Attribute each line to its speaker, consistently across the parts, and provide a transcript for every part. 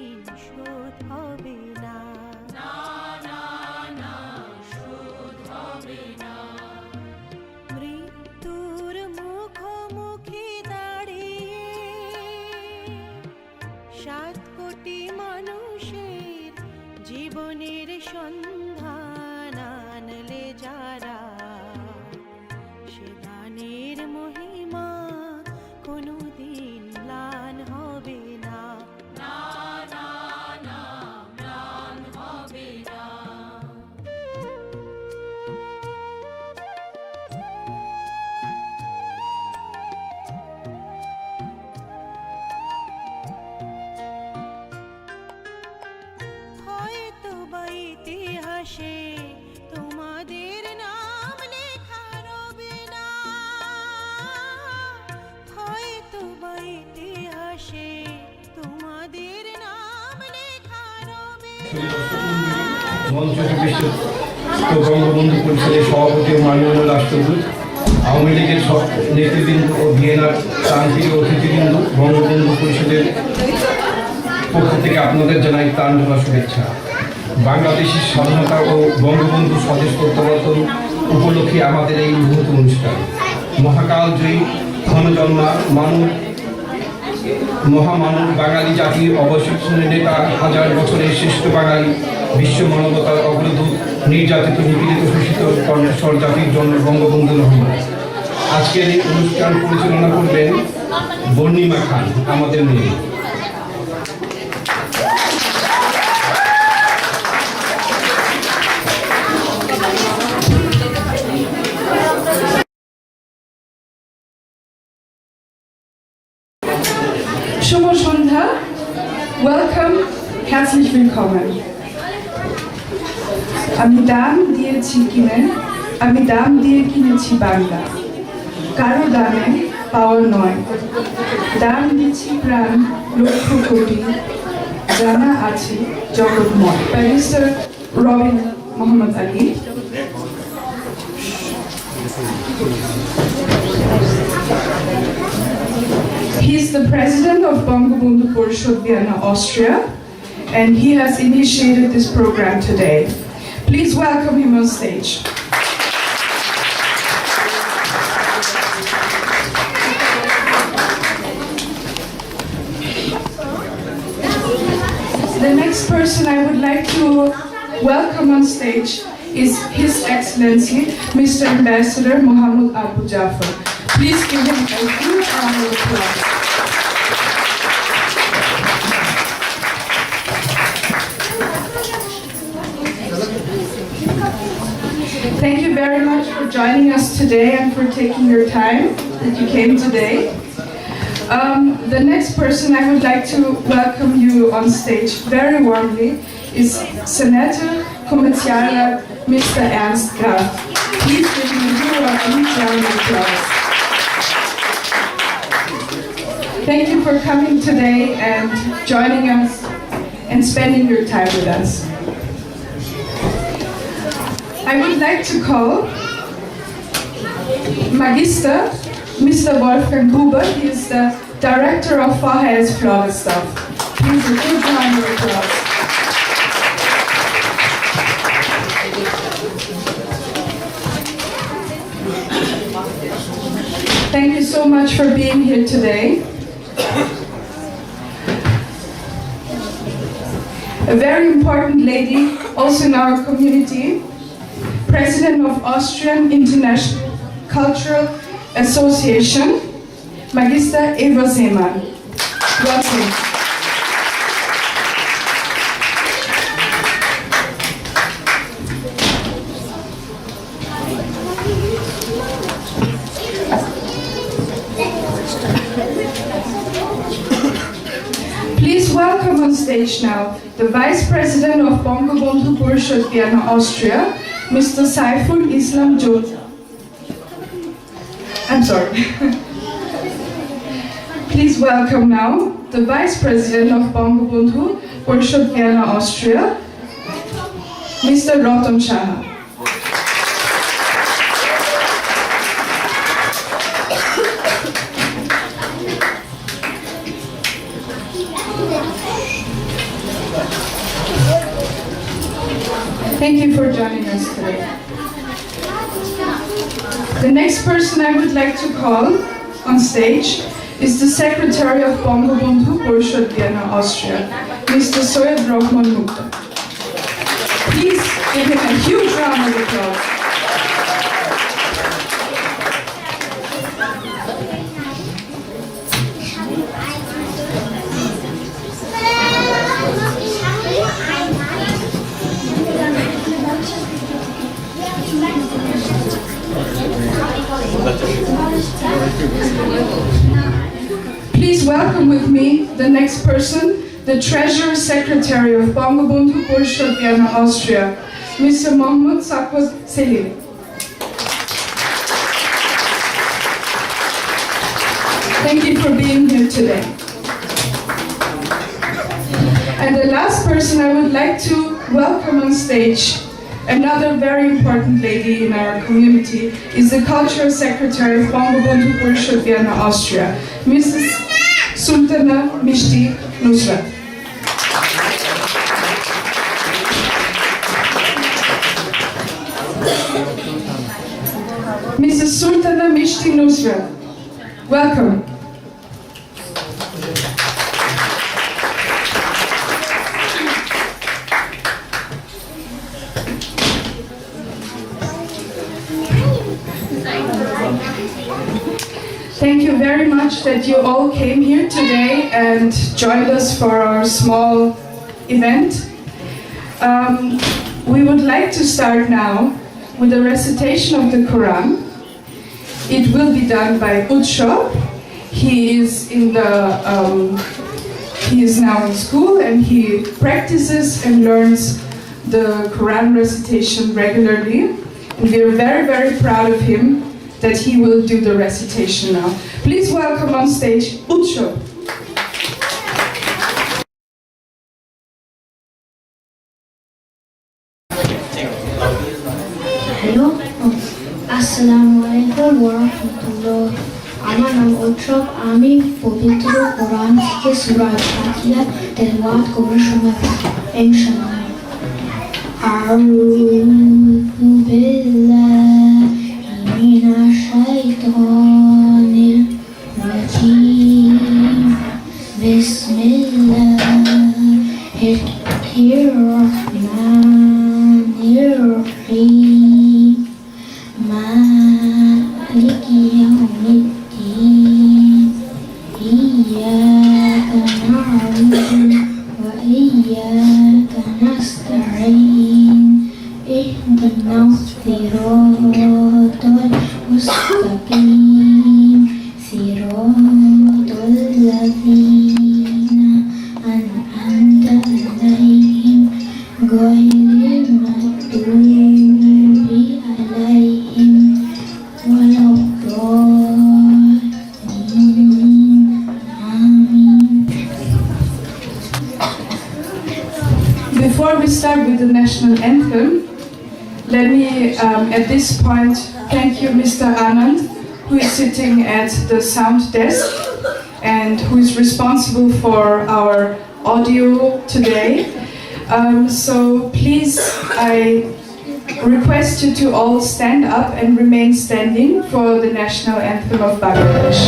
Speaker 1: ঋণ শোধ হবে না,
Speaker 2: না না না শোধ হবে না।
Speaker 1: মৃত্যুর মুখোমুখি দাঁড়িয়ে 7 কোটি মানুষের জীবনের সন্ধান আনলে যারা, সে দানের মহিমা কোনোদিন ম্লান হবে না,
Speaker 2: না না না ম্লান হবে না।
Speaker 1: হয়তো বা ইতিহাসে তোমাদের নাম লেখা রবে না, হয়তো বা ইতিহাসে তোমাদের নাম লেখা রবে না।
Speaker 3: মঞ্চটি বিশ্বস্ত বঙ্গবন্ধু পরিষদের সভাপতি ও মাননীয় রাষ্ট্রদূত, আওয়ামী লীগের সব নেতৃবৃন্দ ও ভিয়েনার প্রান্তীয় অতিথিবৃন্দ, বঙ্গবন্ধু পরিষদের পক্ষ থেকে আপনাদের জানাই ত্রাণ ঢালা শুভেচ্ছা। বাংলাদেশের স্বাধীনতা ও বঙ্গবন্ধু স্বদেশ প্রত্যাবর্তন উপলক্ষে আমাদের এই মুহূর্ত অনুষ্ঠান মহাকালজয়ী ক্ষণজন্মা মহামানব বাঙালি জাতির অবশিষ্ট নেতা, হাজার বছরের শ্রেষ্ঠ বাঙালি, বিশ্ব মানবতার অগ্রদূত, নির্যাতিত নিপীড়িত শোষিত কণ্ঠস্বর জাতির জন্য বঙ্গবন্ধু রহমান। আজকের এই অনুষ্ঠান পরিচালনা করবেন বর্ণিমা খান, আমাদের মেয়ে।
Speaker 4: শুভ সন্ধ্যা, ওয়েলকাম, herzlich willkommen। আমি দাম দিয়েছি কিনে, আমি দাম দিয়ে কিনেছি বাংলা, কারো দামে পাওয়া নয়। দাম দিচ্ছি প্রাণ লক্ষ কোটি, জানা আছে জগৎময়। Barrister Robin Mohammad Ali. He is the president of Bongobondhu Porishod, Vienna, Austria, and he has initiated this program today. Please welcome him on stage. The next person I would like to welcome on stage is His Excellency, Mr. Ambassador Mohammed Abu Jafar. Please give him a huge round of applause. Thank you very much for joining us today and for taking your time that you came today. The next person I would like to welcome you on stage very warmly is Senator Kommerzialrat Mr. Ernst Graf. Please give him a huge round of applause. Thank you for coming today and joining us and spending your time with us. I would like to call Magister Mr. Wolfgang Huber. He is the Director of Vorher's Florestaff. Please a good round of applause. Thank you so much for being here today. A very important lady, also in our community, President of Austrian International Cultural Association, Magister Eva Seemann. Welcome. Please welcome on stage now the Vice President of Bongobondhu Porishod, Vienna, Austria, Mr. Saiful Islam Jodha. I'm sorry. Please welcome now the Vice President of Bongobondhu Porishod, Vienna, Austria, Mr. Rotan Shaha. Thank you for joining us today. The next person I would like to call on stage is the Secretary of Bongobondhu, Porishod, Vienna, Austria, Mr. Rahman. Please give him a huge round of applause. Please welcome with me the next person, the Treasurer Secretary of Bangabandhu, Porishod, Vienna, Austria, Mr. Mohammed Sakwat Selim. Thank you for being here today. And the last person I would like to welcome on stage, another very important lady in our community, is the Cultural Secretary of Bongobondhu, Porishod, Vienna, Austria, Mrs. Sultana Mishti Nusrat. Mrs. Sultana Mishti Nusrat, welcome. Thank you very much that you all came here today and joined us for our small event. We would like to start now with a recitation of the Quran. It will be done by Utshab. He is now in school and he practices and learns the Quran recitation regularly. And we are very, very proud of him that he will do the recitation now. Please welcome on stage Utshab.
Speaker 5: Hello আসসালামু আলাইকুম ওয়া রাহমাতুল্লাহ। আমার নাম উৎসব। আমি পবিত্র কোরআন থেকে সূরা ফাতিহা তেলাওয়াত করব সময় ইনশাআল্লাহ। আউযু বিল্লাহি মিনাশ শাইতানির রাজীম। বিসমিল্লাহির রহমানির রহিম। مالك يوم الدين إياك نعبد وإياك نستعين اهدنا الصراط المستقيم صراط الذين أنعمت عليهم غير المغضوب عليهم ولا الضالين آمين.
Speaker 4: Before we start with the national anthem, let me at this point thank you Mr. Anand, who is sitting at the sound desk and who is responsible for our audio today. So please, I request you to all stand up and remain standing for the national anthem of Bangladesh.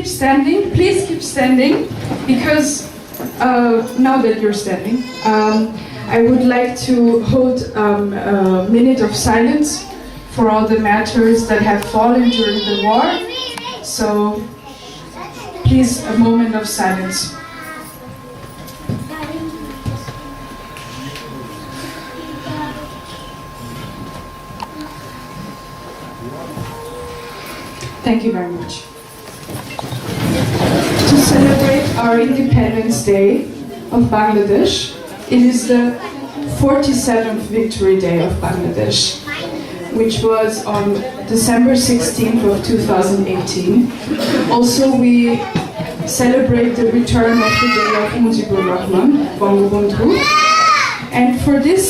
Speaker 4: keep standing. Please keep standing, because now that you're standing, I would like to hold a minute of silence for all the martyrs that have fallen during the war. So please, a moment of silence. Thank you very much. To celebrate our Independence Day of Bangladesh, it is the 47th Victory Day of Bangladesh, which was on December 16th of 2018. Also, we celebrate the return of the day of Mujibur Rahman, Bongobondhu. And for this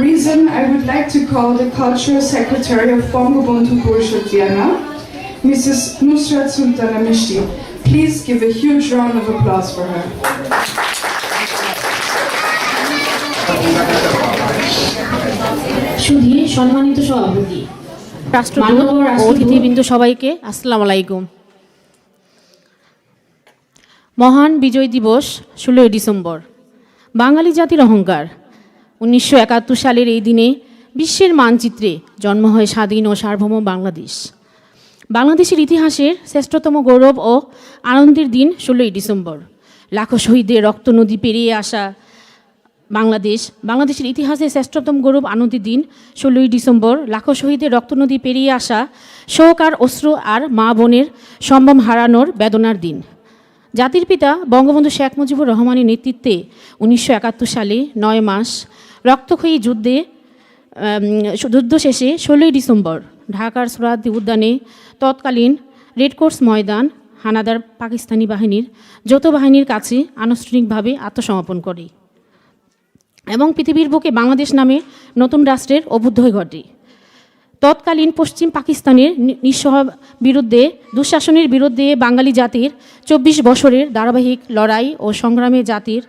Speaker 4: reason, I would like to call the Cultural Secretary of Bongobondhu Porishod, Vienna, Mrs. Nusrat Sultana Mishti. Please give a huge round of applause for her.
Speaker 6: সুধী সম্মানিত সভাপতি,
Speaker 7: রাষ্ট্রদূত ও অতিথিবৃন্দ সবাইকে আসসালামু আলাইকুম। মহান বিজয় দিবস 16 December, বাঙালি জাতির অহংকার। 1971 সালের এই দিনে বিশ্বের মানচিত্রে জন্ম হয় স্বাধীন ও সার্বভৌম বাংলাদেশ। বাংলাদেশের ইতিহাসের শ্রেষ্ঠতম গৌরব ও আনন্দের দিন 16 ডিসেম্বর। লাখো শহীদের রক্ত নদী পেরিয়ে আসা বাংলাদেশের ইতিহাসে শ্রেষ্ঠতম গৌরব আনন্দের দিন 16 ডিসেম্বর। লাখো শহীদের রক্ত নদী পেরিয়ে আসা, শোক আর অশ্রু আর মা বোনের সম্ভ্রম হারানোর বেদনার দিন। জাতির পিতা বঙ্গবন্ধু শেখ মুজিবুর রহমানের নেতৃত্বে 1971 সালে 9 মাস রক্তক্ষয়ী যুদ্ধ শেষে 16 ডিসেম্বর ঢাকার সোহরাওয়ার্দী উদ্যানে তৎকালীন রেডক্রস ময়দান হানাদার পাকিস্তানি বাহিনীর যৌথ বাহিনীর কাছে আনুষ্ঠানিকভাবে আত্মসমর্পণ করে এবং পৃথিবীর বুকে বাংলাদেশ নামে নতুন রাষ্ট্রের অভ্যুদয় ঘটে। তৎকালীন পশ্চিম পাকিস্তানের দুঃশাসনের বিরুদ্ধে বাঙালি জাতির 24 বছরের ধারাবাহিক লড়াই ও সংগ্রামে জাতির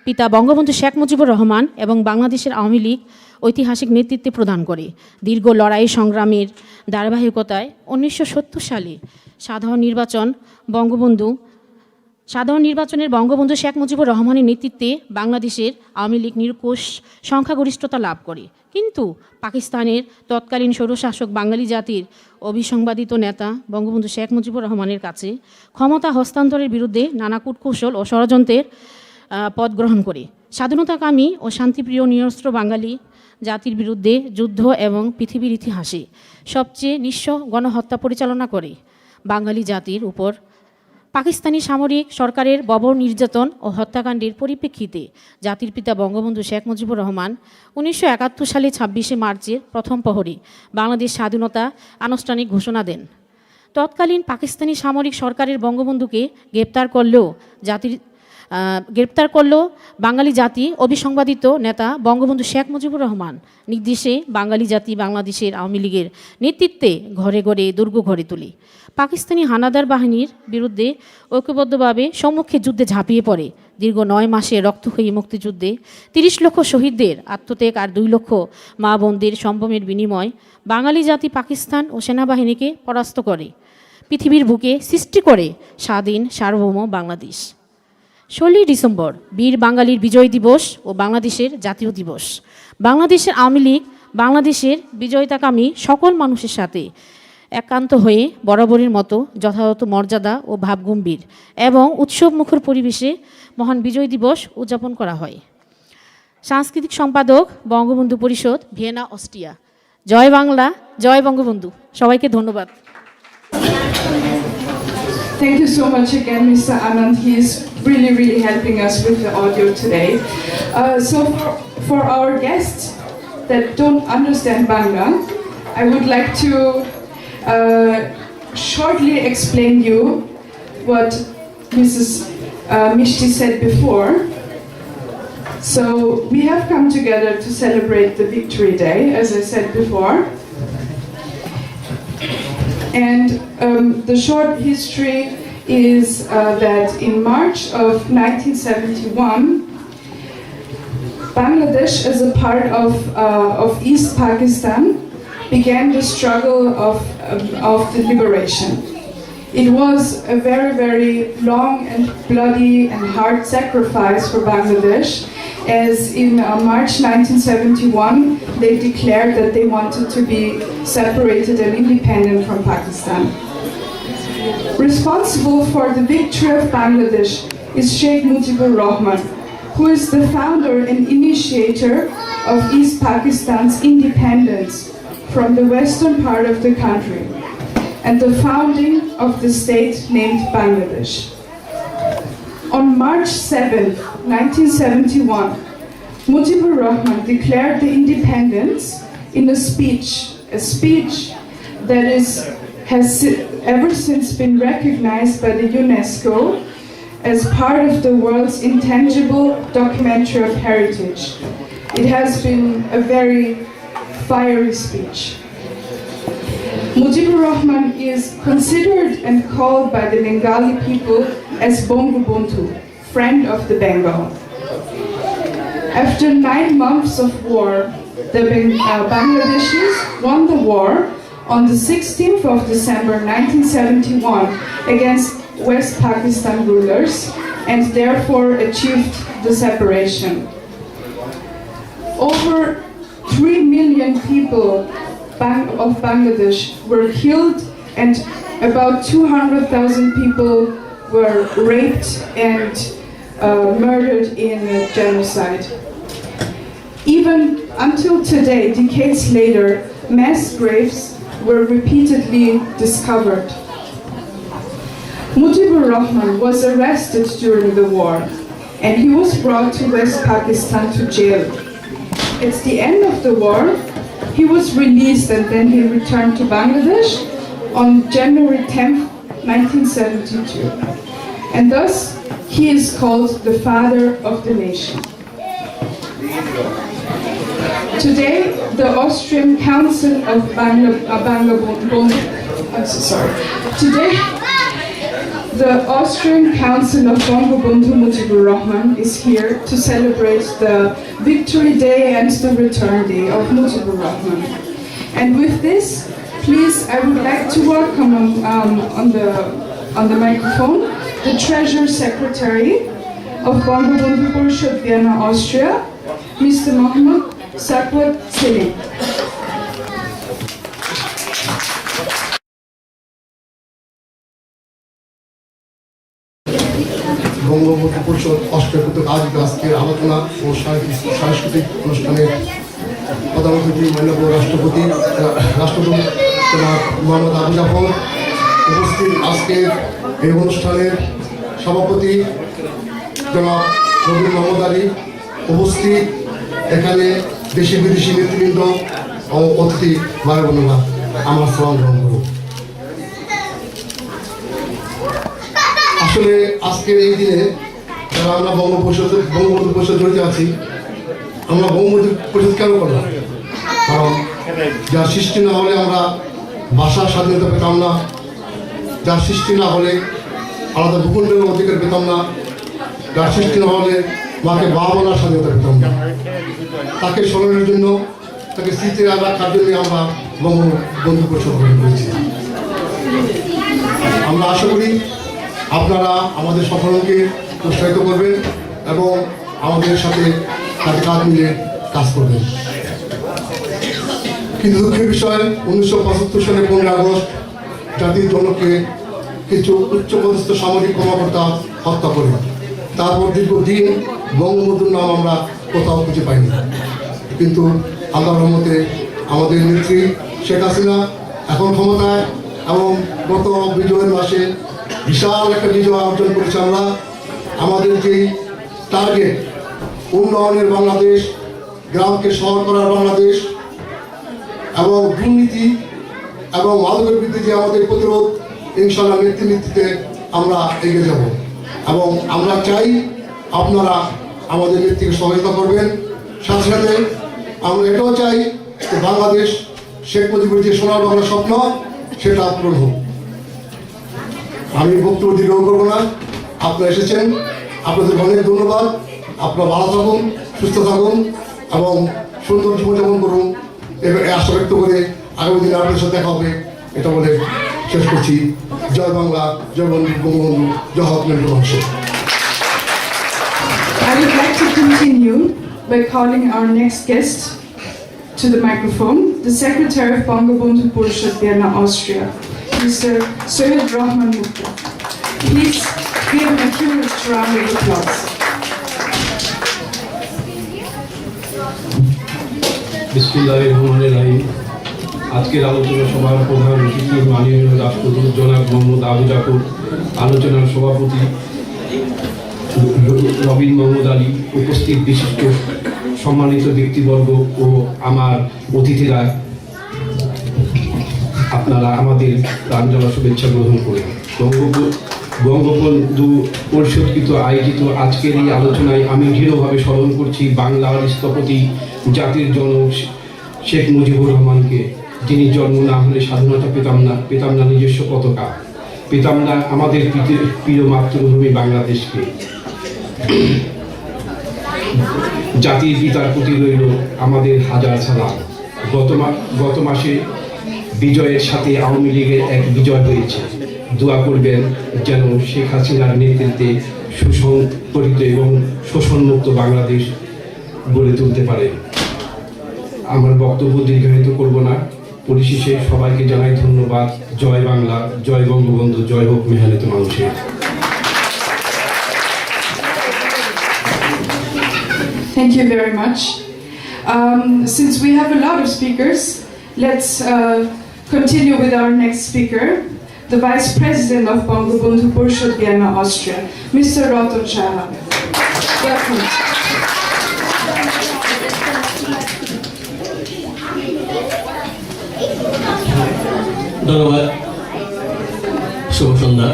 Speaker 7: পিতা বঙ্গবন্ধু শেখ মুজিবুর রহমান এবং বাংলাদেশের আওয়ামী লীগ ঐতিহাসিক নেতৃত্বে প্রদান করে। দীর্ঘ লড়াই সংগ্রামের ধারাবাহিকতায় 1970 সালে সাধারণ নির্বাচনের বঙ্গবন্ধু শেখ মুজিবুর রহমানের নেতৃত্বে বাংলাদেশের আওয়ামী লীগ নিরঙ্কুশ সংখ্যাগরিষ্ঠতা লাভ করে। কিন্তু পাকিস্তানের তৎকালীন স্বৈরশাসক বাঙালি জাতির অবিসংবাদিত নেতা বঙ্গবন্ধু শেখ মুজিবুর রহমানের কাছে ক্ষমতা হস্তান্তরের বিরুদ্ধে নানা কূটকৌশল ও ষড়যন্ত্রের পথ গ্রহণ করে স্বাধীনতাকামী ও শান্তিপ্রিয় নিরস্ত্র বাঙালি জাতির বিরুদ্ধে যুদ্ধ এবং পৃথিবীর ইতিহাসে সবচেয়ে নিঃস্ব গণহত্যা পরিচালনা করে। বাঙালি জাতির উপর পাকিস্তানি সামরিক সরকারের বর্বর নির্যাতন ও হত্যাকাণ্ডের পরিপ্রেক্ষিতে জাতির পিতা বঙ্গবন্ধু শেখ মুজিবুর রহমান 1971 সালে 26শে মার্চের প্রথম প্রহরে বাংলাদেশ স্বাধীনতা আনুষ্ঠানিক ঘোষণা দেন। তৎকালীন পাকিস্তানি সামরিক সরকারের বঙ্গবন্ধুকে গ্রেপ্তার করল বাঙালি জাতি অবিসংবাদিত নেতা বঙ্গবন্ধু শেখ মুজিবুর রহমান নির্দেশে বাঙালি জাতি বাংলাদেশের আওয়ামী লীগের নেতৃত্বে ঘরে ঘরে দুর্গ গড়ে তোলে। পাকিস্তানি হানাদার বাহিনীর বিরুদ্ধে ঐক্যবদ্ধভাবে সম্মুখে যুদ্ধে ঝাঁপিয়ে পড়ে। দীর্ঘ 9 মাসে রক্তক্ষয়ী মুক্তিযুদ্ধে 30 লক্ষ শহীদদের আত্মত্যাগ আর 2 লক্ষ মা বোনদের সম্ভ্রমের বিনিময় বাঙালি জাতি পাকিস্তান ও সেনাবাহিনীকে পরাস্ত করে পৃথিবীর বুকে সৃষ্টি করে স্বাধীন সার্বভৌম বাংলাদেশ। 16 ডিসেম্বর বীর বাঙালির বিজয় দিবস ও বাংলাদেশের জাতীয় দিবস। বাংলাদেশের আওয়ামী লীগ বাংলাদেশের বিজয়তাকামী সকল মানুষের সাথে একান্ত হয়ে বরাবরের মতো যথাযথ মর্যাদা ও ভাবগম্ভীর এবং উৎসবমুখর পরিবেশে মহান বিজয় দিবস উদযাপন করা হয়। সাংস্কৃতিক সম্পাদক বঙ্গবন্ধু পরিষদ, ভিয়েনা, অস্ট্রিয়া। জয় বাংলা, জয় বঙ্গবন্ধু। সবাইকে ধন্যবাদ।
Speaker 4: Thank you so much again, Mr. Anand. He is really helping us with the audio today. So for our guests that don't understand Bangla, I would like to shortly explain you what Mrs. Mishti said before. So we have come together to celebrate the Victory Day, as I said before. And the short history is that in March of 1971, Bangladesh, as a part of East Pakistan, began the struggle of the liberation. It was a very, very long and bloody and hard sacrifice for Bangladesh, as in March 1971 they declared that they wanted to be separated and independent from Pakistan. Responsible for the victory of Bangladesh is Sheikh Mujibur Rahman, who is the founder and initiator of East Pakistan's independence from the western part of the country and the founding of the state named Bangladesh. On March 7, 1971, Mujibur Rahman declared the independence in a speech that has ever since been recognized by the UNESCO as part of the world's intangible documentary of heritage. It has been a very fiery speech. Mujibur Rahman is considered and called by the Bengali people as Bongobondhu, friend of the Bengal. After 9 months of war, the Bangladeshis won the war on the 16th of December 1971 against West Pakistan rulers and therefore achieved the separation. Over 3 million people of Bangladesh were killed and about 200,000 people were raped and murdered in a genocide. Even until today, decades later, mass graves were repeatedly discovered. Mujibur Rahman was arrested during the war and he was brought to West Pakistan to jail. At the end of the war, he was released and then he returned to Bangladesh on January 10, 1972. And thus, he is called the father of the nation. Today, the Austrian Council of Bangabandhu, Today, the Austrian Council of Bangabandhu Mujibur Rahman is here to celebrate the Victory Day and the Return Day of Mujibur Rahman. And with this, please, I would like to welcome on the microphone the Treasury Secretary of Bongobondhu Porishod, Vienna, Austria, Mr. Mohammed Sakwat Selim.
Speaker 8: Bangabandhu পরিষদ Austria কর্তৃক আয়োজিত আজকের আলোচনা ও সাংস্কৃতিক অনুষ্ঠানে প্রধান অতিথি মাননীয় রাষ্ট্রপতি মোহাম্মদ আবু জাফর উপস্থিত। আজকের এই অনুষ্ঠানের সভাপতি জনাব রবি মোহাম্মদ আলী উপস্থিত। এখানে দেশি বিদেশি নেতৃবৃন্দ ও অতিথি ভাই বোনেরা, আমার সালাম গ্রহণ করুন। আসলে আজকের এই দিনে যারা আমরা বঙ্গবন্ধু পরিষদ জড়িত আছি, আমরা বঙ্গবন্ধু পরিষদ কেন করলাম? কারণ যার সৃষ্টি না হলে আমরা ভাষার স্বাধীনতা পেতাম না, যার সৃষ্টি না হলে আলাদা ভূখণ্ডের অধিকার পেতাম না, যার সৃষ্টি না হলে মাকে বাবা বলার স্বাধীনতা পেতাম না। তাকে স্মরণের জন্য, তাকে স্মৃতি রাখার জন্য আমরা বঙ্গবন্ধু পরিষদ গঠন করেছি। আমরা আশা করি আপনারা আমাদের সফলকে উৎসাহিত করবেন এবং আমাদের সাথে কাঁধে মিলে কাজ করবেন। কিন্তু দুঃখের বিষয়, 1975 সালে 15 আগস্ট জাতির জনককে কিছু উচ্চপদস্থ সামাজিক কর্মকর্তা হত্যা করে। তারপর দীর্ঘদিন বঙ্গবন্ধুর নাম আমরা কোথাও খুঁজে পাইনি। কিন্তু আল্লাহর রহমতে আমাদের নেত্রী শেখ হাসিনা এখন ক্ষমতায় এবং গত বিজয়ের মাসে বিশাল একটা বিজয় অর্জন করেছি আমরা। আমাদের যেই টার্গেট, উন্নয়নের বাংলাদেশ, গ্রামকে শহর করার বাংলাদেশ এবং দুর্নীতি এবং মাদকের বিরুদ্ধে যে আমাদের প্রতিরোধ, ইনশাআল্লাহ নেতৃত্বে আমরা এগিয়ে যাব। এবং আমরা চাই আপনারা আমাদের নেত্রীকে সহযোগিতা করবেন। সাথে সাথে আমরা এটাও চাই যে বাংলাদেশ শেখ মুজিবের যে সোনার বাংলা স্বপ্ন, সেটা পূরণ হোক। আমি বক্তব্য দীর্ঘ করবো না, আপনারা এসেছেন, আপনাদের অনেক ধন্যবাদ। আপনারা ভালো থাকুন, সুস্থ থাকুন এবং সুন্দর জীবনযাপন করুন। এবার আশা ব্যক্ত করে আগামী দিনে আপনাদের সাথে দেখা হবে, এটা বলে শেষ করছি। জয় বাংলা, জয় বঙ্গবন্ধু, জয় হোক বংশ।
Speaker 4: I would like to continue by calling our next guest to the microphone, the Secretary of Bongobondhu Porishod, Vienna, Austria, Mr. Sheikh Rahman. Please give him a huge round of applause.
Speaker 3: বিসমিল্লাহিররহমানিররহিম। আজকের আলোচনা সভার প্রধান অতিথি মাননীয় রাষ্ট্রদূত জনাব মোহাম্মদ আবু জাফর, আলোচনার সভাপতি রবিন মোহাম্মদ আলী, উপস্থিত বিশিষ্ট সম্মানিত ব্যক্তিবর্গ ও আমার অতিথিরা, আপনারা আমাদের প্রাঞ্জল শুভেচ্ছা গ্রহণ করে বঙ্গবন্ধু পরিষদকৃত আয়োজিত আজকের এই আলোচনায় আমি দৃঢ়ভাবে স্মরণ করছি বাংলার স্থপতি জাতির জনক শেখ মুজিবুর রহমানকে, যিনি জন্ম না হলে স্বাধীনতা পেতাম না নিজস্ব পতাকা, পেতাম না আমাদের প্রিয় মাতৃভূমি বাংলাদেশকে। জাতির পিতার প্রতি রইল আমাদের হাজার সালাম। গত মাসে বিজয়ের সাথে আওয়ামী লীগের এক বিজয় হয়েছে। দোয়া করবেন যেন শেখ হাসিনার নেতৃত্বে সুসংগঠিত এবং শোষণমুক্ত বাংলাদেশ গড়ে তুলতে পারে। আমার বক্তব্য দীর্ঘায়িত করব না, পরিশেষে সবাইকে জানাই ধন্যবাদ। জয় বাংলা, জয় বঙ্গবন্ধু, জয় হোক মেহনত মানুষের।
Speaker 4: Thank you very much. Since we have a lot of speakers, let's continue with our next speaker, the Vice President of Bongobondhu Porishod, Vienna, Austria, Mr. Rahman. Welcome.
Speaker 9: ধন্যবাদ, শুভ সন্ধ্যা।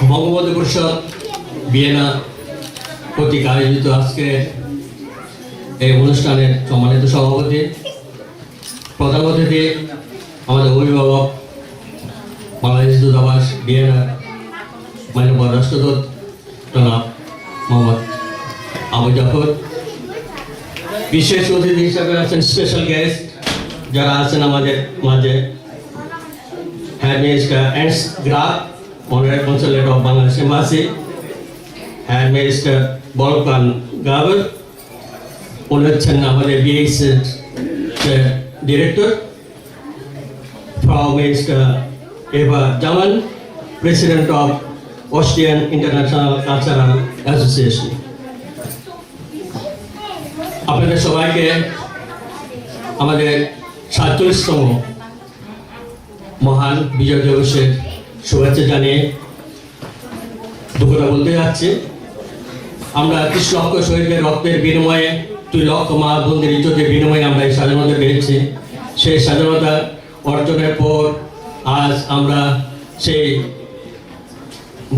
Speaker 9: বঙ্গবন্ধু পরিষদ ভিয়েনা কর্তৃক আয়োজিত আজকে এই অনুষ্ঠানের সম্মানিত সভাপতি, প্রধান অতিথি আমাদের অভিভাবক, বাংলাদেশ দূতাবাস ভিয়েনা মাননীয় রাষ্ট্রদূত জনাব মোহাম্মদ আবু জাফর, বিশেষ অতিথি হিসাবে আছেন স্পেশাল গেস্ট যারা আছেন আমাদের মাঝে, Herr Minister Ernst Graf, Honorary Consulate of Bangladesh Embassy, Herr Minister Volkan Gaber, উনি হচ্ছেন আমাদের BS director, Frau Minister Eva Jaman, President of Austrian International Cultural Association. আপনাদের সবাইকে আমাদের 47তম মহান বিজয় দিবসের শুভেচ্ছা জানিয়ে দুঃখটা বলতে যাচ্ছি। আমরা 30 লক্ষ শহীদের রক্তের বিনিময়ে, 2 লক্ষ মা বোনদের ইজ্জতের বিনিময়ে আমরা এই স্বাধীনতা পেয়েছি। সেই স্বাধীনতা অর্জনের পর আজ আমরা সেই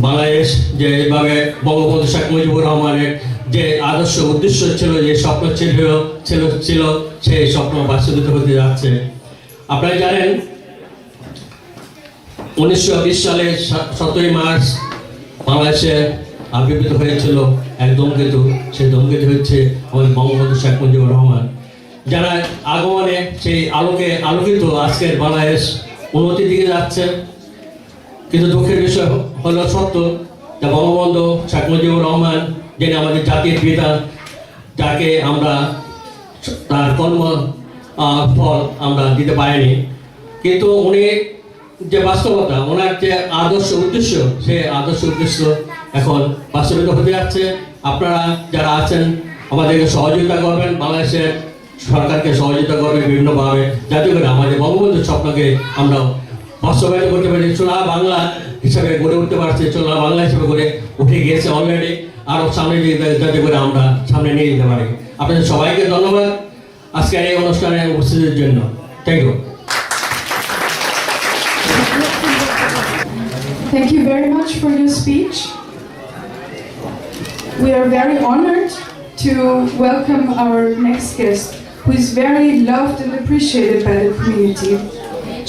Speaker 9: বাংলাদেশ যেভাবে বঙ্গবন্ধু শেখ মুজিবুর রহমানের যে আদর্শ উদ্দেশ্য ছিল, যে স্বপ্ন ছিল সেই স্বপ্ন বাস্তবায়িত হতে যাচ্ছে। আপনারা জানেন 1920 সালে 17 মার্চ বাংলাদেশে আবির্ভূত হয়েছিল এক ধূমকেতু। সেই ধূমকেতু হচ্ছে আমাদের বঙ্গবন্ধু শেখ মুজিবুর রহমান, যারা আগমনে সেই আলোকিত আজকের বাংলাদেশ উন্নতির দিকে যাচ্ছে। কিন্তু দুঃখের বিষয় হলো সত্য যে বঙ্গবন্ধু শেখ মুজিবুর রহমান, যিনি আমাদের জাতির পিতা, যাকে আমরা তার কর্ম ফল আমরা দিতে পারিনি, কিন্তু উনি যে বাস্তবতা, ওনার যে আদর্শ উদ্দেশ্য, সেই আদর্শ উদ্দেশ্য এখন বাস্তবিত হতে যাচ্ছে। আপনারা যারা আছেন আমাদেরকে সহযোগিতা করবেন, বাংলাদেশের সরকারকে সহযোগিতা করবেন বিভিন্নভাবে, যাতে করে আমাদের বঙ্গবন্ধুর স্বপ্নকে আমরা বাস্তবায়িত করতে পারি। চোলা বাংলা হিসাবে গড়ে উঠতে পারছে, চোলা বাংলা হিসাবে করে উঠে গিয়েছে অলরেডি, আরও সামনে যাতে করে আমরা সামনে নিয়ে যেতে পারি। আপনাদের সবাইকে ধন্যবাদ আজকের এই অনুষ্ঠানে উপস্থিতির জন্য। Thank you.
Speaker 4: Thank you very much for your speech. We are very honored to welcome our next guest, who is very loved and appreciated by the community.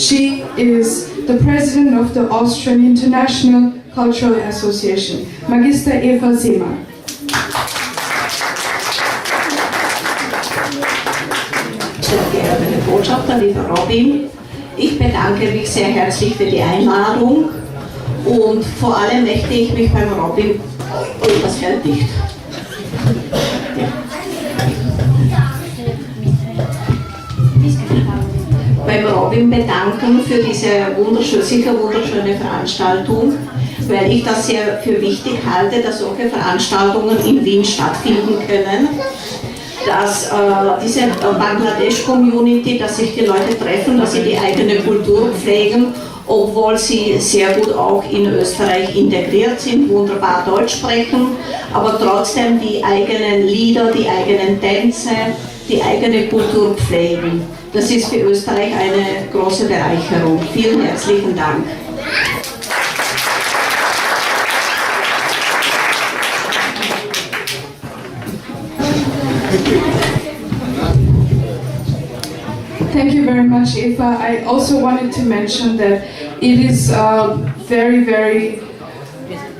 Speaker 4: She is the president of the Austrian International Cultural Association, Magister Eva Jaman.
Speaker 10: Botschafter, lieber Robin. Ich bedanke mich sehr herzlich für die Einladung und vor allem möchte ich mich beim Robin, das fällt nicht. Beim Robin bedanken für diese wunderschöne Veranstaltung, weil ich das sehr für wichtig halte, dass solche Veranstaltungen in Wien stattfinden können. Dass diese Bangladesch-Community, dass sich die Leute treffen, dass sie die eigene Kultur pflegen, obwohl sie sehr gut auch in Österreich integriert sind, wunderbar Deutsch sprechen, aber trotzdem die eigenen Lieder, die eigenen Tänze, die eigene Kultur pflegen. Das ist für Österreich eine große Bereicherung. Vielen herzlichen Dank.
Speaker 4: Thank you very much, Eva. I also wanted to mention that it is very, very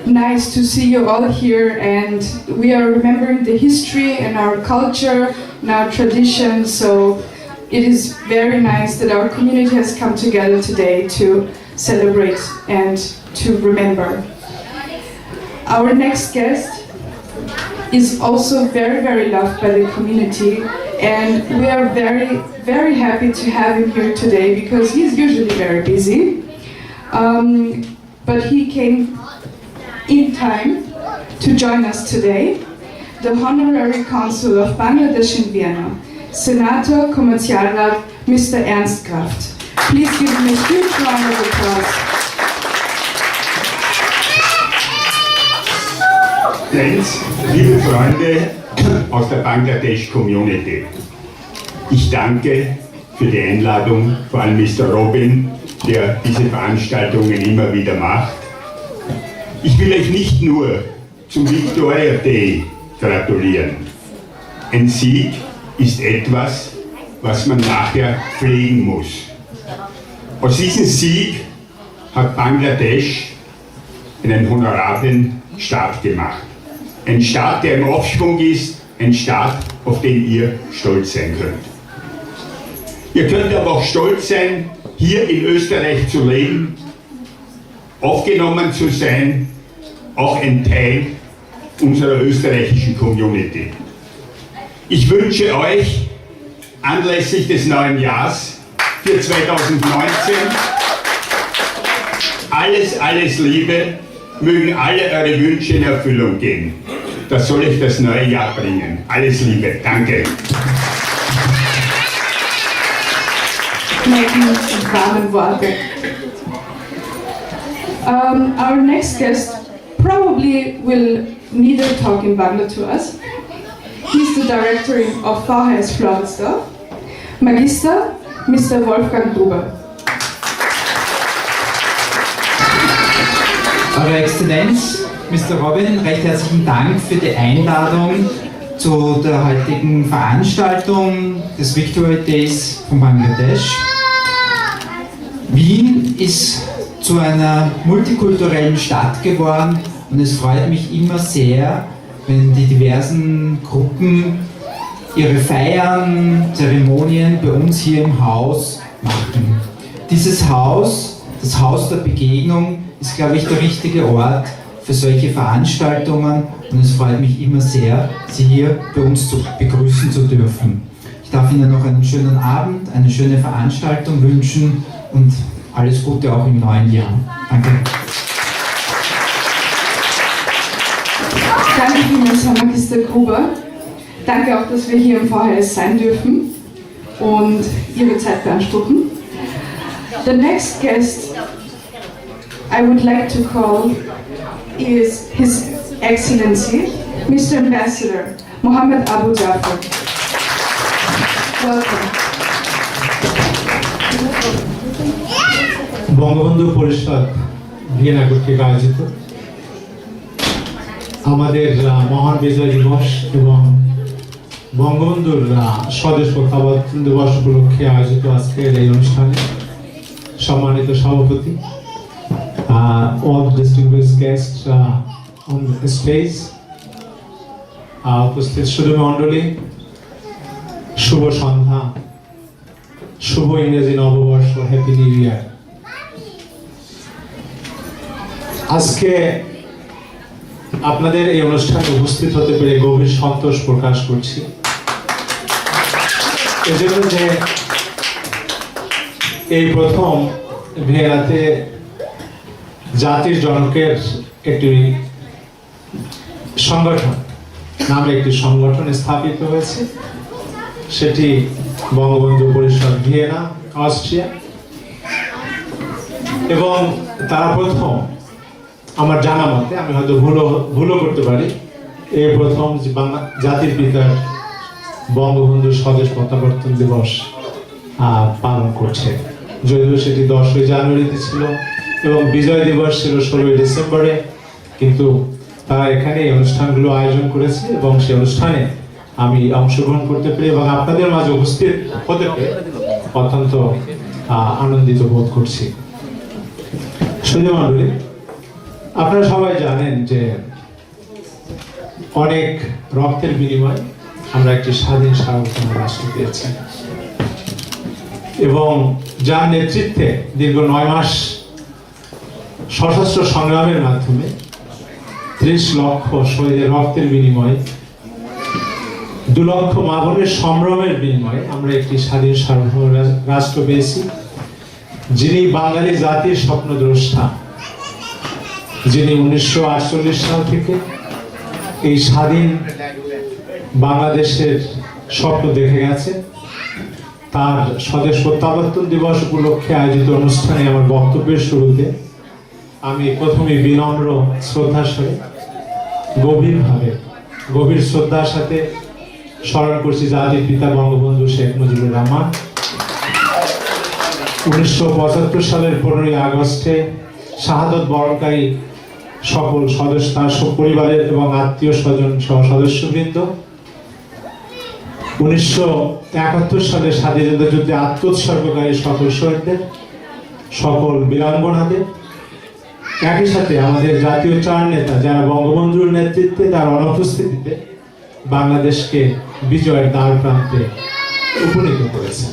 Speaker 4: nice to see you all here, and we are remembering the history and our culture and our traditions, so it is very nice that our community has come together today to celebrate and to remember. Our next guest is also very, very loved by the community, and we are very, very happy to have him here today because he's usually very busy, but he came in time to join us today. The Honorary Consul of Bangladesh in Vienna, Senator Kommerzialrat Mr. Ernst Kraft. Please give him a huge round of applause.
Speaker 11: Friends, liebe Freunde aus der Bangladesch-Community, ich danke für die Einladung, vor allem Mr. Robin, der diese Veranstaltungen immer wieder macht. Ich will euch nicht nur zum Victoria Day gratulieren. Ein Sieg ist etwas, was man nachher pflegen muss. Aus diesem Sieg hat Bangladesch einen honorablen Staat gemacht. Ein Staat, der im Aufschwung ist, ein Staat, auf den ihr stolz sein könnt. Ihr könnt aber auch stolz sein, hier in Österreich zu leben, aufgenommen zu sein, auch ein Teil unserer österreichischen Community. Ich wünsche euch anlässlich des neuen Jahres für 2019 alles Liebe, mögen alle eure Wünsche in Erfüllung gehen. Das soll euch das neue Jahr bringen. Alles Liebe, danke.
Speaker 4: Warmen Worte. Our next guest probably will neither talk in Bangla to us. He's the director of VHS Floridsdorf, Magister Mr. Wolfgang Gruber.
Speaker 12: Eure Exzellenz, Mr. Robin, recht herzlichen Dank für die Einladung zu der heutigen Veranstaltung des Victoria Days von Bangladesch. Wien ist zu einer multikulturellen Stadt geworden und es freut mich immer sehr, wenn die diversen Gruppen ihre Feiern, Zeremonien bei uns hier im Haus machen. Dieses Haus, das Haus der Begegnung, ist, glaube ich, der richtige Ort für solche Veranstaltungen und es freut mich immer sehr, Sie hier bei uns begrüßen zu dürfen. Ich darf Ihnen noch einen schönen Abend, eine schöne Veranstaltung wünschen und alles Gute auch im neuen Jahr. Danke.
Speaker 4: Danke vielmals, Herr Magister Gruber. Danke auch, dass wir hier im VHS sein dürfen und Ihre Zeit beanspruchen. The next guest I would like to call is His Excellency, Mr. Ambassador Mohammed Abu Jafar. Welcome.
Speaker 13: Bongobondhu Porishod, Vienna কর্তৃক আয়োজিত আমাদের মহান বিজয় দিবস এবং বঙ্গবন্ধুর স্বদেশ প্রত্যাবর্তন দিবস উপলক্ষে আয়োজিত আজকের এই অনুষ্ঠানে সম্মানিত সভাপতি, all the distinguished guests on the stage, উপস্থিত সুধী মণ্ডলী, শুভ সন্ধ্যা। শুভ ইংরেজি নববর্ষ, হ্যাপি নিউ ইয়ার। আজকে আপনাদের এই অনুষ্ঠানে উপস্থিত হতে পেরে গভীর সন্তোষ প্রকাশ করছি, এজন্য যে এই প্রথম ভিয়েনাতে জাতির জনকের একটি সংগঠন নামে একটি সংগঠন স্থাপিত হয়েছে, সেটি বঙ্গবন্ধু পরিষদ, ভিয়েনা, অস্ট্রিয়া। এবং তারা প্রথম, আমার জানা মতে, আমি হয়তো ভুলও করতে পারি, এই প্রথম যে জাতির পিতার বঙ্গবন্ধু স্বদেশ প্রত্যাবর্তন দিবস পালন করছে। যদিও সেটি 10ই জানুয়ারিতে ছিল এবং বিজয় দিবস ছিল 16ই ডিসেম্বরে, কিন্তু তারা এখানে এই অনুষ্ঠানগুলো আয়োজন করেছে এবং সেই অনুষ্ঠানে আমি অংশগ্রহণ করতে পেরে এবং আপনাদের মাঝে উপস্থিত হতে পেরে অত্যন্ত আনন্দিত বোধ করছি। সুধী মণ্ডলী, আপনারা সবাই জানেন যে অনেক রক্তের বিনিময়ে আমরা একটি স্বাধীন সার্বভৌম রাষ্ট্র পেয়েছি এবং যার নেতৃত্বে দীর্ঘ 9 মাস সশস্ত্র সংগ্রামের মাধ্যমে 30 লক্ষ শহীদের রক্তের বিনিময়ে, 2 লক্ষ মা বোনের সম্ভ্রমের বিনিময়ে আমরা একটি স্বাধীন সার্বভৌম রাষ্ট্র পেয়েছি, যিনি বাঙালি জাতির স্বপ্নদ্রষ্টা, যিনি 1948 সাল থেকে এই স্বাধীন বাংলাদেশের স্বপ্ন দেখে গেছে। তার স্বদেশ প্রত্যাবর্তন দিবস উপলক্ষে আয়োজিত অনুষ্ঠানে আমার বক্তব্যের শুরুতে আমি প্রথমে বিনম্র শ্রদ্ধার সাথে গভীর শ্রদ্ধার সাথে স্মরণ করছি জাতির পিতা বঙ্গবন্ধু শেখ মুজিবুর রহমান। 1975 সালের 15ই আগস্টে শাহাদত বরণকারী সকল সদস্য, তার পরিবারের এবং আত্মীয় স্বজন সহ সদস্যবৃন্দ, 1971 সালে স্বাধীনতা যুদ্ধে আত্মোৎসর্গকারী সকল শহীদদের, সকল বীরাঙ্গনাদের, একই সাথে আমাদের জাতীয় 4 নেতা যারা বঙ্গবন্ধুর নেতৃত্বে তার অনুপস্থিতিতে বাংলাদেশকে বিজয়ের দ্বার প্রান্তে উপনীত করেছে।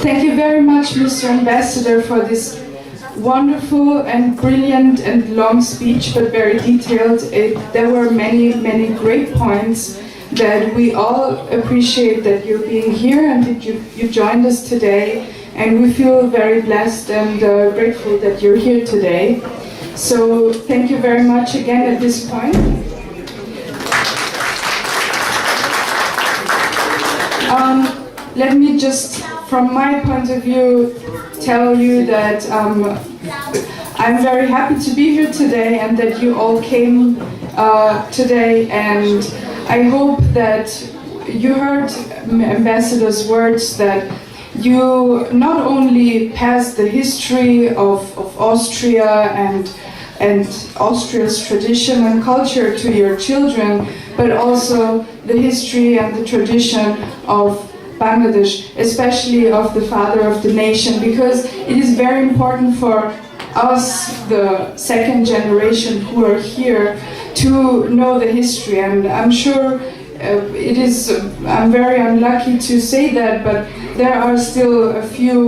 Speaker 4: Thank you very much, Mr. Ambassador, for this wonderful and brilliant and long speech, but very detailed. There were many great points that we all appreciate that you're being here and that you joined us today. And we feel very blessed and grateful that you're here today. So thank you very much again at this point. Let me just, from my point of view, tell you that I'm very happy to be here today and that you all came today, and I hope that you heard Ambassador's words that you not only pass the history of Austria and Austria's tradition and culture to your children, but also the history and the tradition of Bangladesh, especially of the father of the nation, because it is very important for us, the second generation who are here, to know the history. And I'm sure I'm very unlucky to say that, but there are still a few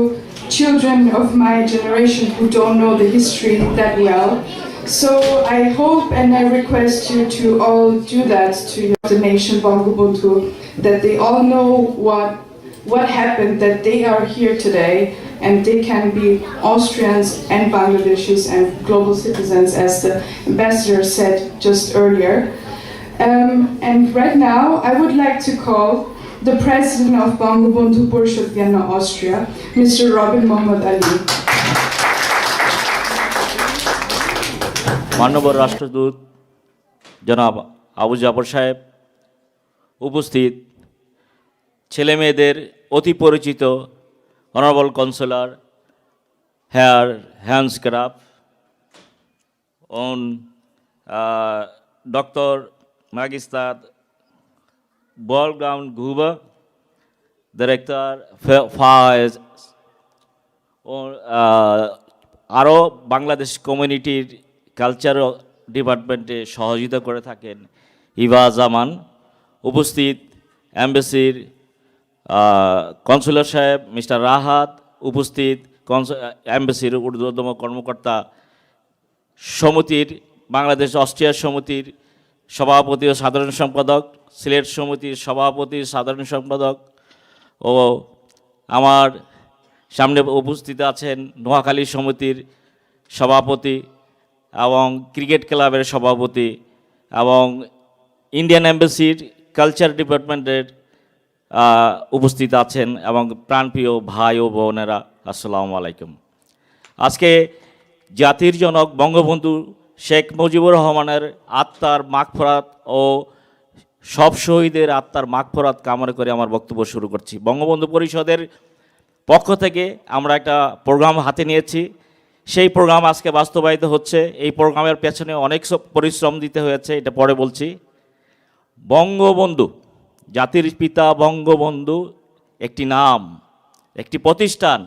Speaker 4: children of my generation who don't know the history that well. So I hope and I request you to all do that to the nation Bongobondhu, that they all know what happened, that they are here today and they can be Austrians and Bangladeshis and global citizens, as the ambassador said just earlier. And right now I would like to call the president of Bongobondhu Porishod, Vienna, Austria, Mr. Robin Mohammed Ali.
Speaker 14: মাননীয় রাষ্ট্রদূত জনাব আবু জাফর সাহেব, উপস্থিত ছেলে মেয়েদের অতি পরিচিত honourable councillor Herr Hans Kraf অন doctor Magistrad Wolfgang Gruber, Director FAES, আরও বাংলাদেশ কমিউনিটির কালচার ডিপার্টমেন্টে সহযোগিতা করে থাকেন ইভা জামান, উপস্থিত অ্যাম্বাসির কনসুলার সাহেব মিস্টার রাহাত, উপস্থিত এম্বাসির ঊর্ধ্বতম কর্মকর্তা, সমিতির বাংলাদেশ অস্ট্রিয়া সমিতির সভাপতি ও সাধারণ সম্পাদক, সিলেট সমিতির সভাপতি সাধারণ সম্পাদক ও আমার সামনে উপস্থিত আছেন নোয়াখালী সমিতির সভাপতি এবং ক্রিকেট ক্লাবের সভাপতি এবং ইন্ডিয়ান এম্বাসির কালচার ডিপার্টমেন্টের উপস্থিত আছেন এবং প্রাণপ্রিয় ভাই ও বোনেরা, আসসালামু আলাইকুম। আজকে জাতির জনক বঙ্গবন্ধু শেখ মুজিবুর রহমানের আত্মার মাগফিরাত ও সব শহীদের আত্মার মাগফিরাত কামনা করে আমার বক্তব্য শুরু করছি। বঙ্গবন্ধু পরিষদের পক্ষ থেকে আমরা একটা প্রোগ্রাম হাতে নিয়েছি, সেই প্রোগ্রাম আজকে বাস্তবায়িত হচ্ছে। এই প্রোগ্রামের পেছনে অনেক পরিশ্রম দিতে হয়েছে, এটা পরে বলছি। বঙ্গবন্ধু, জাতির পিতা বঙ্গবন্ধু একটি নাম, একটি প্রতিষ্ঠান।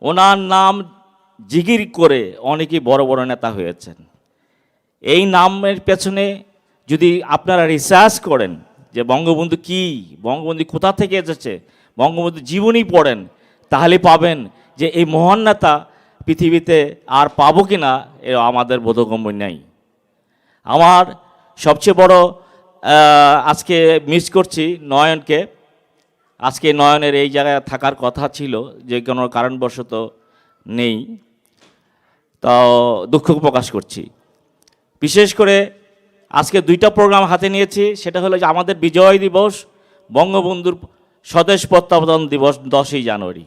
Speaker 14: ওনার নাম জিগির করে অনেকেই বড় বড় নেতা হয়েছেন। এই নামের পেছনে যদি আপনারা রিসার্চ করেন যে বঙ্গবন্ধু কি, বঙ্গবন্ধু কোথা থেকে এসেছে, বঙ্গবন্ধু জীবনী পড়েন, তাহলে পাবেন যে এই মহান নেতা পৃথিবীতে আর পাবো কি না এ আমাদের বোধগম্য নেই। আমার সবচেয়ে বড় আজকে মিস করছি নয়নকে। আজকে নয়নের এই জায়গায় থাকার কথা ছিল, যে কোনো কারণবশত নেই, তো দুঃখ প্রকাশ করছি। বিশেষ করে আজকে দুইটা প্রোগ্রাম হাতে নিয়েছি, সেটা হলো যে আমাদের বিজয় দিবস, বঙ্গবন্ধুর স্বদেশ প্রত্যাবর্তন দিবস 10ই জানুয়ারি।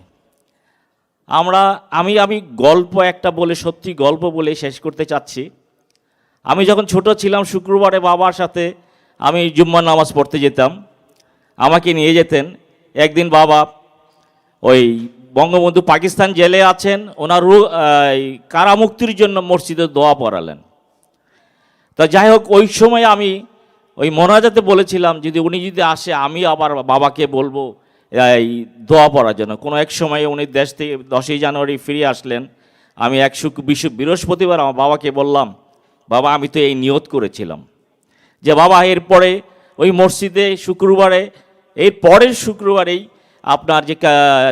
Speaker 14: আমি গল্প একটা বলে, সত্যি গল্প বলে শেষ করতে চাচ্ছি। আমি যখন ছোট ছিলাম, শুক্রবারে বাবার সাথে আমি জুম্মার নামাজ পড়তে যেতাম, আমাকে নিয়ে যেতেন। একদিন বাবা ওই বঙ্গবন্ধু পাকিস্তান জেলে আছেন, ওনার কারামুক্তির জন্য মসজিদে দোয়া পড়ালেন। তা যাই হোক, ওই সময় আমি ওই মোনাজাতে বলেছিলাম যদি উনি যদি আসে আমি আবার বাবাকে বলবো এই দোয়া পড়ার জন্য। কোনো এক সময় উনি দেশ থেকে 10ই জানুয়ারি ফিরে আসলেন। আমি বৃহস্পতিবার আমার বাবাকে বললাম, বাবা আমি তো এই নিয়ত করেছিলাম যে বাবা এরপরে ওই মসজিদে শুক্রবারে, এই পরের শুক্রবারেই আপনার যে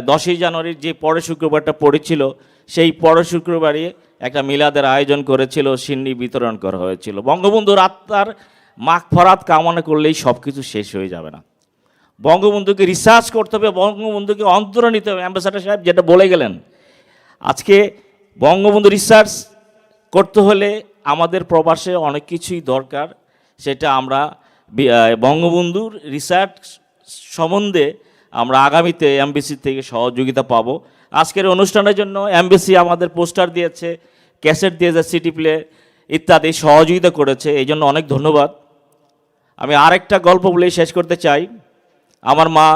Speaker 14: 10ই জানুয়ারির যে পরের শুক্রবারটা পড়েছিল, সেই পরের শুক্রবারে একটা মিলাদের আয়োজন করেছিল, সিন্নি বিতরণ করা হয়েছিল। বঙ্গবন্ধুর আত্মার মাগফিরাত কামনা করলেই সব কিছু শেষ হয়ে যাবে না। বঙ্গবন্ধুকে রিসার্চ করতে হবে, বঙ্গবন্ধুকে অন্তরে নিতে হবে। অ্যাম্বাসাডার সাহেব যেটা বলে গেলেন, আজকে বঙ্গবন্ধু রিসার্চ করতে হলে আমাদের প্রবাসে অনেক কিছুই দরকার, সেটা আমরা বঙ্গবন্ধুর রিসার্চ সম্বন্ধে আমরা আগামীতে এমবিসি থেকে সহযোগিতা পাবো। আজকের অনুষ্ঠানের জন্য এমবিসি আমাদের পোস্টার দিয়েছে, ক্যাসেট দিয়েছে, সিডি প্লে ইত্যাদি সহযোগিতা করেছে, এই জন্য অনেক ধন্যবাদ। আমি আরেকটা গল্প বলে শেষ করতে চাই। আমার মা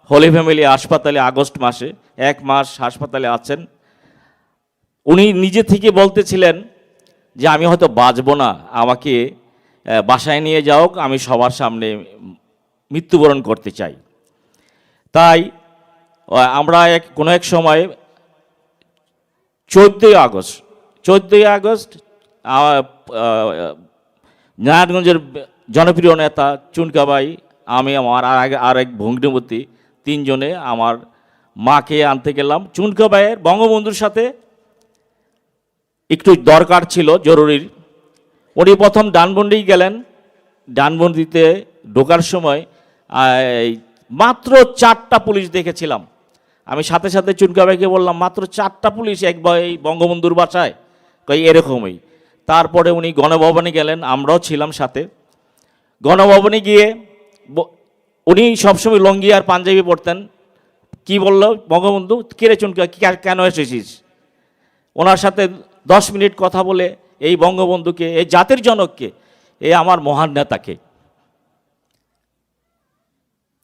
Speaker 14: হোলি ফ্যামিলি হাসপাতালে আগস্ট মাসে 1 মাস হাসপাতালে আছেন। উনি নিজে থেকে বলতেছিলেন যে আমি হয়তো বাঁচব না, আমাকে বাসায় নিয়ে যাও, আমি সবার সামনে মৃত্যুবরণ করতে চাই। তাই আমরা কোনো এক সময় 14ই আগস্ট নারায়ণগঞ্জের জনপ্রিয় নেতা চুনকাবাই, আমি আমার আরেক ভগ্নিপতি, 3 জনে আমার মাকে আনতে গেলাম। চুনকাবাইয়ের বঙ্গবন্ধুর সাথে একটু দরকার ছিল জরুরি। উনি প্রথম ডানবন্ডি গেলেন। ডানবন্ডিতে ঢোকার সময় মাত্র 4টা পুলিশ দেখেছিলাম। আমি সাথে সাথে চুনকাবাইকে বললাম, মাত্র 4টা পুলিশ এই বঙ্গবন্ধুর বাসায়? কই এরকমই। তারপরে উনি গণভবনে গেলেন, আমরাও ছিলাম সাথে। গণভবনে গিয়ে উনি সবসময় লঙ্গি আর পাঞ্জাবি পরতেন। কি বলল বঙ্গবন্ধু, কিরে চুনকা কেন এসেছিস? ওনার সাথে 10 মিনিট কথা বলে এই বঙ্গবন্ধুকে, এই জাতির জনককে, এই আমার মহান নেতাকে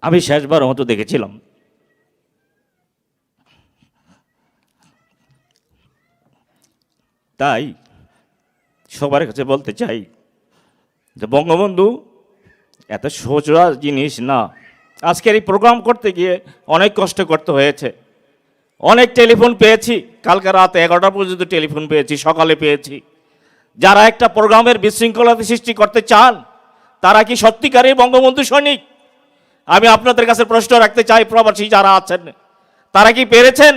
Speaker 14: আমি শেষবার মতো দেখেছিলাম। তাই সবার কাছে বলতে চাই যে বঙ্গবন্ধু এত সোজা জিনিস না। আজকের এই প্রোগ্রাম করতে গিয়ে অনেক কষ্ট করতে হয়েছে। অনেক টেলিফোন পেয়েছি, কালকে রাত 11টা পর্যন্ত টেলিফোন পেয়েছি, সকালে পেয়েছি। যারা একটা প্রোগ্রামের বিশৃঙ্খলা সৃষ্টি করতে চান, তারা কি সত্যিকারের বঙ্গবন্ধু সৈনিক? আমি আপনাদের কাছে প্রশ্ন রাখতে চাই, প্রবাসী যারা আছেন তারা কি পেরেছেন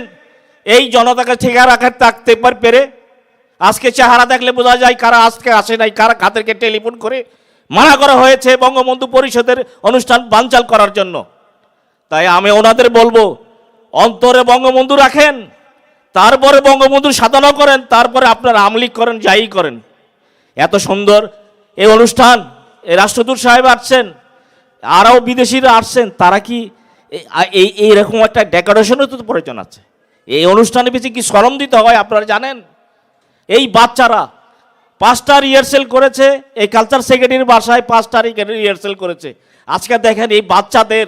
Speaker 14: এই জনতাকে ঠিকা রাখতে পেরে? আজকে চেহারা দেখলে বোঝা যায় কারা আজকে আসে নাই, কারা কাদেরকে টেলিফোন করে মানা করা হয়েছে বঙ্গবন্ধু পরিষদের অনুষ্ঠান বানচাল করার জন্য। তাই আমি ওনাদের বলবো, অন্তরে বঙ্গবন্ধু রাখেন, তারপরে বঙ্গবন্ধুর সাধনা করেন, তারপরে আপনারা আমলিক করেন, যাই করেন। এত সুন্দর এই অনুষ্ঠান, এই রাষ্ট্রদূত সাহেব আসছেন, আরও বিদেশিরা আসছেন, তারা কি এইরকম একটা ডেকোরেশনের তো প্রয়োজন আছে। এই অনুষ্ঠানে বেশি কি শরম দিতে হয় আপনারা জানেন? এই বাচ্চারা 5টা রিহার্সেল করেছে, এই কালচার সেক্রেটারির বাসায় 5টা রিহার্সেল করেছে। আজকে দেখেন এই বাচ্চাদের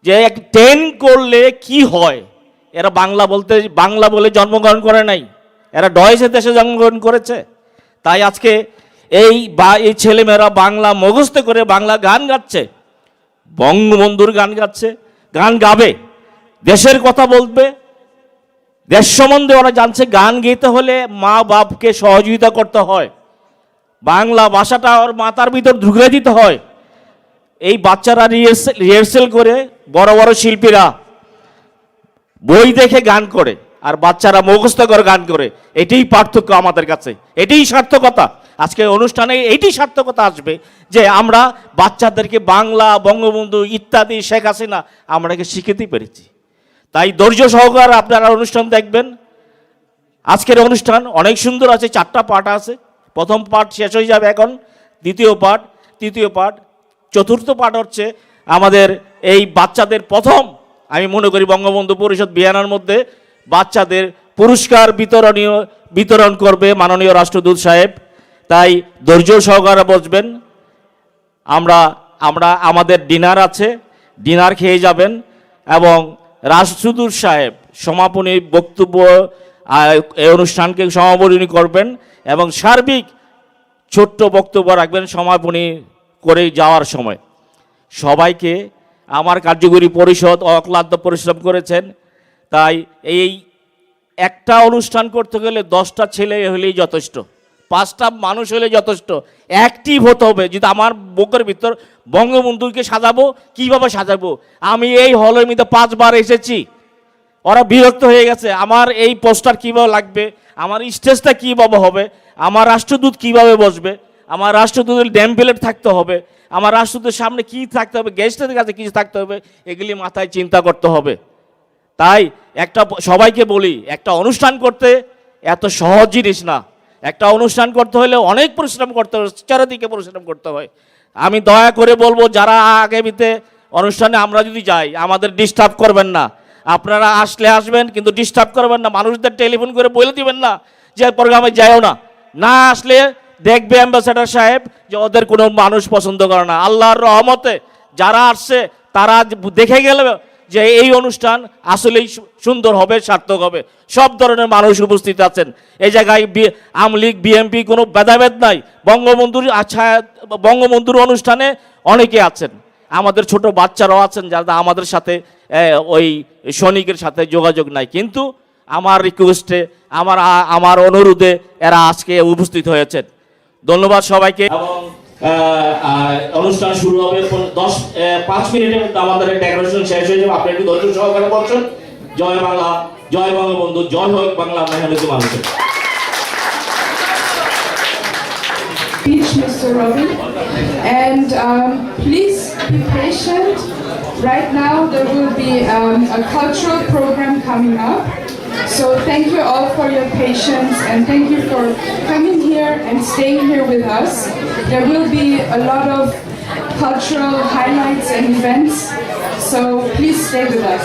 Speaker 14: যে 10 করলে কি হয়, এরা বাংলা বলে জন্মগ্রহণ করে নাই, এরা ডয়েসের দেশে জন্মগ্রহণ করেছে। তাই আজকে এই ছেলেমেয়েরা বাংলা মুখস্থ করে বাংলা গান গাচ্ছে, বঙ্গবন্ধুর গান গাচ্ছে, গান গাবে, দেশের কথা বলবে, দেশ সম্বন্ধে ওরা জানছে। গান গেতে হলে মা বাপকে সহযোগিতা করতে হয়, বাংলা ভাষাটা ওর মাথার ভিতর ঢুকে দিতে হয়। এই বাচ্চারা রিহার্সেল করে, বড় বড় শিল্পীরা বই দেখে গান করে, আর বাচ্চারা মুখস্থ করে গান করে। এটাই পার্থক্য আমাদের কাছে, এটাই সার্থকতা। আজকে অনুষ্ঠানে এইটাই সার্থকতা আসবে যে আমরা বাচ্চাদেরকে বাংলা, বঙ্গবন্ধু ইত্যাদি, শেখ হাসিনা আমরাকে শিখাতে পেরেছি। তাই ধৈর্য সহকারে আপনারা অনুষ্ঠান দেখবেন। আজকের অনুষ্ঠান অনেক সুন্দর আছে, 4টা পার্ট আছে। প্রথম পার্ট শেষ হয়ে যাবে এখন, দ্বিতীয় পার্ট, তৃতীয় পার্ট, চতুর্থ পার্ট হচ্ছে আমাদের এই বাচ্চাদের প্রথম, আমি মনে করি বঙ্গবন্ধু পরিষদ ভিয়েনার মধ্যে বাচ্চাদের পুরস্কার বিতরণ করবে মাননীয় রাষ্ট্রদূত সাহেব। তাই ধৈর্য সহকারে বসবেন। আমাদের ডিনার আছে, ডিনার খেয়ে যাবেন, এবং রাষ্ট্রদূত সাহেব সমাপনী বক্তব্য এই অনুষ্ঠানকে সমাপনী করবেন এবং সার্বিক ছোট্ট বক্তব্য রাখবেন সমাপনী করে যাওয়ার সময়। সবাইকে আমার কার্যকরী পরিষদ অক্লান্ত পরিশ্রম করেছেন। তাই এই একটা অনুষ্ঠান করতে গেলে 10টা ছেলে হলেই যথেষ্ট, 5টা মানুষ হলে যথেষ্ট। অ্যাক্টিভ হতে হবে। যদি আমার বুকের ভিতর বঙ্গবন্ধুকে সাজাবো, কিভাবে সাজাবো? আমি এই হলের মধ্যে 5 বার এসেছি, ওরা বিরক্ত হয়ে গেছে। আমার এই পোস্টার কীভাবে লাগবে, আমার স্টেজটা কীভাবে হবে, আমার রাষ্ট্রদূত কিভাবে বসবে, আমার রাষ্ট্রদূতের ড্যাম প্লেট থাকতে হবে, আমার রাষ্ট্রদূতের সামনে কী থাকতে হবে, গেস্টের কাছে কিছু থাকতে হবে, এগুলি মাথায় চিন্তা করতে হবে। তাই সবাইকে বলি, একটা অনুষ্ঠান করতে এত সহজ জিনিস না। একটা অনুষ্ঠান করতে হলে অনেক পরিশ্রম করতে হয়, চারিদিকে পরিশ্রম করতে হয়। আমি দয়া করে বলবো, যারা আগামীতে অনুষ্ঠানে আমরা যদি যাই, আমাদের ডিস্টার্ব করবেন না। আপনারা আসলে আসবেন, কিন্তু ডিস্টার্ব করবেন না। মানুষদের টেলিফোন করে বলে দিবেন না যে প্রোগ্রামে যায়ও না। না আসলে দেখবে অ্যাম্বাসেডর সাহেব যে ওদের কোনো মানুষ পছন্দ করে না। আল্লাহর রহমতে যারা আসছে তারা দেখে গেলে যে এই অনুষ্ঠান আসলেই সুন্দর হবে, সার্থক হবে। সব ধরনের মানুষ উপস্থিত আছেন এই জায়গায়। আমলিগ, বিএমপি কোনো ভেদাভেদ নাই। বঙ্গবন্ধুর অনুষ্ঠানে অনেকে আছেন, আমাদের ছোট বাচ্চারাও আছেন যারা আমাদের সাথে ওই সৈনিকের সাথে যোগাযোগ নাই, কিন্তু আমার রিকোয়েস্টে, আমার অনুরোধে এরা আজকে উপস্থিত হয়েছেন। ধন্যবাদ সবাইকে। এবং অনুষ্ঠান শুরু হবে 5 মিনিটের মধ্যে। আমাদের ডেকোরেশন শেষ হয়ে যাবে। আপনি একটু ধৈর্য সহকারে বলছেন। জয় বাংলা, জয় বঙ্গবন্ধু, জয় হোক বাংলা মেহনতি মানুষের।
Speaker 4: Speech, Mr. Robin, and please be patient. Right now there will be a cultural program coming up. So thank you all for your patience, and thank you for coming here and staying here with us. There will be a lot of cultural highlights and events, so please stay with us.